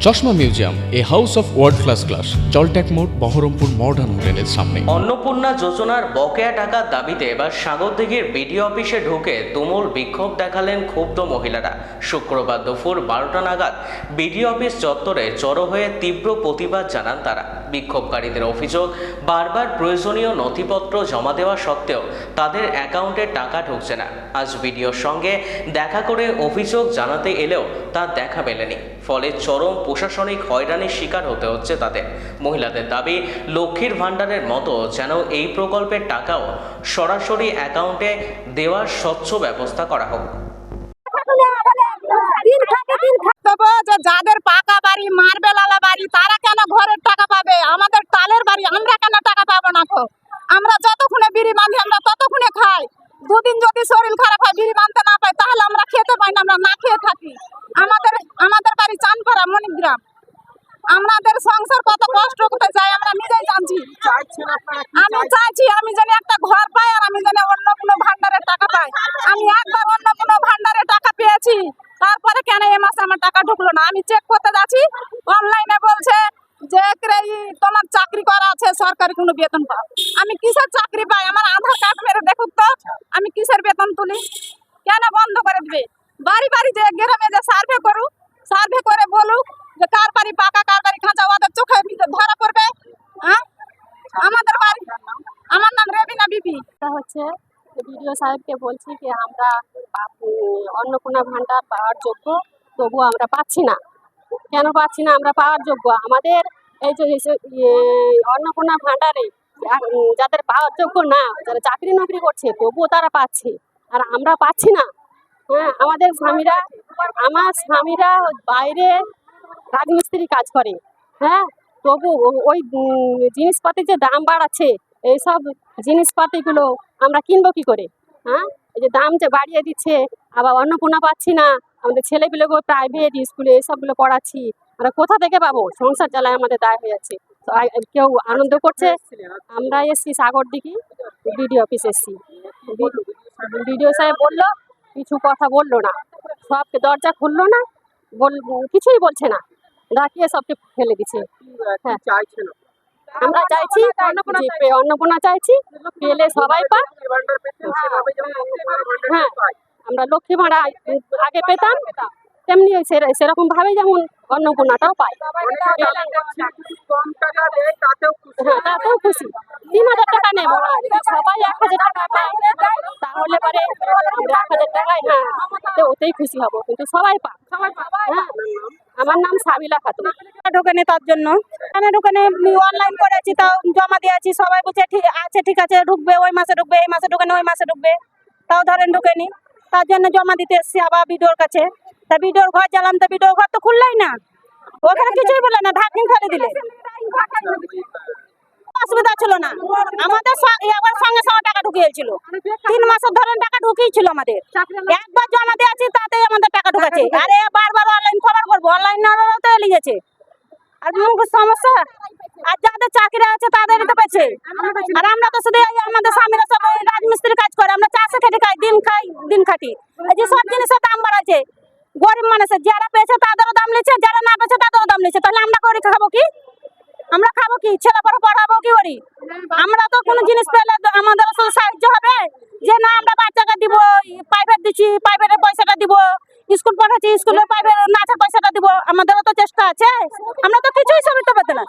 চশমা museum, a house of world class, জলট্যাক মোড়, বহরমপুর মডার্ন হোটেলের সামনে। অন্নপূর্ণা যোজনার বকেয়া টাকার দাবিতে এবার সাগরদিঘির বিডিও অফিসে ঢুকে তুমুল বিক্ষোভ দেখালেন ক্ষুব্ধ মহিলারা। শুক্রবার দুপুর 12টা নাগাদ বিডিও অফিস চত্বরে জড়ো হয়ে তীব্র প্রতিবাদ জানান তারা। বিক্ষোভকারীদের অভিযোগ, বারবার প্রয়োজনীয় নথিপত্র জমা দেওয়া সত্ত্বেও তাদের অ্যাকাউন্টে টাকা ঢুকছে না। আজ বিডিওর সঙ্গে দেখা করে অভিযোগ জানাতে এলেও তার দেখা মেলেনি, ফলে চরম প্রশাসনিক হয়রানির শিকার হতে হচ্ছে তাদের। মহিলাদের দাবি, লক্ষ্মীর ভাণ্ডারের মতো যেন এই প্রকল্পের টাকাও সরাসরি অ্যাকাউন্টে দেওয়ার স্বচ্ছ ব্যবস্থা করা হোক। যাদের পাকা বাড়ি, মার্বেলওয়ালা বাড়ি, তারা কেন ঘরের টাকা পাবে? আমাদের টালের বাড়ি, আমরা কেন টাকা পাবো না? আমরা যতক্ষণে বিড়ি বাঁধি আমরা ততক্ষণে খাই। দুদিন যদি শরীর খারাপ হয়, বিড়ি বাঁধতে না পাই, তাহলে আমরা খেতে পাই না, আমরা না খেয়ে থাকি। আমাদের বাড়ি চানপাড়া, মণিগ্রাম। আমাদের সংসার কত কষ্ট করতে যায় আমরা নিজেই জানছি। আমি চাইছি আমি যেন একটা ঘর পাই, আর আমি যেন অন্য কোনো ভান্ডারের টাকা পাই। আমি একবার অন্য কোনো ভান্ডারের টাকা পেয়েছি, তারপরে কেন এ মাসে আমার টাকা ঢুকলো না? আমি চেক করতে যাচ্ছি, অনলাইনে বলছে যে তোমার চাকরি করা আছে, সরকারি কোনো বেতন পাও। আমি কিসের চাকরি পাই? আমার আধার কার্ড মেরে দেখুক তো, আমি কিসের বেতন তুলি? কেন বন্ধ করে দিবে? বাড়ি বাড়ি যে গ্রামে যে সার্ভে করুক, সার্ভে করে বলুক যে কার বাড়ি পাকা, কার বাড়ি কাঁচা, ওদের চোখে ধরা পড়বে। হ্যাঁ, আমাদের বাড়ি, আমার নাম রেবিনা বিবি। হচ্ছে বিডিও সাহেবকে বলছি যে আমরা অন্নপূর্ণা ভাণ্ডার পাওয়ার যোগ্য, তবুও আমরা পাচ্ছি না। কেন পাচ্ছি না? আমরা পাওয়ার যোগ্য। আমাদের এই যে অন্নপূর্ণা ভাণ্ডারে যাদের পাওয়ার যোগ্য না, যারা চাকরি নকরি করছে, তবুও তারা পাচ্ছে, আর আমরা পাচ্ছি না। হ্যাঁ, আমার স্বামীরা বাইরে রাজমিস্ত্রি কাজ করে। হ্যাঁ, তবু ওই জিনিসপাতির যে দাম বাড়াচ্ছে, এইসব জিনিসপাতিগুলো আমরা কিনবো কি করে? হ্যাঁ, এই যে দাম যে বাড়িয়ে দিচ্ছে, আবার অন্নপূর্ণা পাচ্ছি না। আমাদের ছেলেগুলোকে প্রাইভেট স্কুলে এসবগুলো পড়াচ্ছি, আমরা কোথা থেকে পাবো? সংসার জ্বালায় আমাদের দায় হয়ে যাচ্ছে। কেউ আনন্দ করছে। আমরা এসছি সাগরদিঘি বিডিও অফিস এসছি। বিডিও সাহেব বললো, কিছু কথা বললো না, সবকে দরজা খুললো না, কিছুই বলছে না, ডাকিয়ে সবকে ফেলে দিচ্ছে। হ্যাঁ, আমরা চাইছি অন্নপূর্ণা চাইছি, পেলে সবাই পাক। হ্যাঁ, আমরা লক্ষ্মী ভাড়া আগে পেতাম, তেমনি সেরকম ভাবে যেমন অন্নপূর্ণাটাও পাই। হ্যাঁ, তাতেও খুশি। 3000 টাকা নেব, সবাই 1000 টাকা পায়, তাহলে পরে 1000 টাকায়, হ্যাঁ, ওতেই খুশি হব, কিন্তু সবাই পাক। হ্যাঁ, আমার নাম সাবিলা খাতুন। ঢোকেনি তার জন্য আমি ঢোকেনি, অনলাইন করেছি, তাও জমা দিয়েছি। সবাই বলছে ঠিক আছে ঢুকবে, ওই মাসে ঢুকবে, এই মাসে ঢুকেনি, ওই মাসে ঢুকবে, তাও ধরেন ঢুকেনি। তার জন্য জমা দিতে এসছি আবার বিডিওর কাছে। তা বিডিওর ঘর গেলাম, তো বিডিওর ঘর তো খুললাই না, ওখানে কিছুই বলে না, ঢাকনি ফেলে দিলে। অসুবিধা ছিল না আমাদের, এবার সঙ্গে সঙ্গে টাকা ঢুকিয়েছিল। 3 মাসের ধরেন টাকা ঢুকিয়েছিল আমাদের। একবার জমা দিয়েছি, তাতেই আমাদের টাকা ঢুকেছে। আরে বারবার অনলাইন খবর করবো, অনলাইন তো লিখেছে। আর সমস্যা, আর যাদের চাকরি আছে তাদেরই তো পেয়েছে। আর আমরা তো শুধু আমাদের স্বামীরা সব রাজমিস্ত্রি কাজ করে, আমরা চাষে খেটে খাই, দিন খাটি। এই যে সব জিনিসের দাম বাড়াচ্ছে, গরিব মানুষের যারা পেয়েছে তাদেরও দাম নিচ্ছে, যারা না পেয়েছে তাদেরও দাম নিচ্ছে। তাহলে আমরা করে খাবো কি? আমরা খাবো কি? ছেলে পরে পড়াবো কি করি? আমরা তো কোনো জিনিস পেলে আমাদের সাহায্য হবে যে না, আমরা বাচ্চাকে দিব, প্রাইভেট দিচ্ছি, প্রাইভেটের পয়সাটা দিব, স্কুল পড়াচ্ছি, স্কুলের প্রাইভেট নাচের পয়সাটা দিব, আমাদেরও তো চেষ্টা আছে। আমরা তো কিছুই সবই তো পেতে না।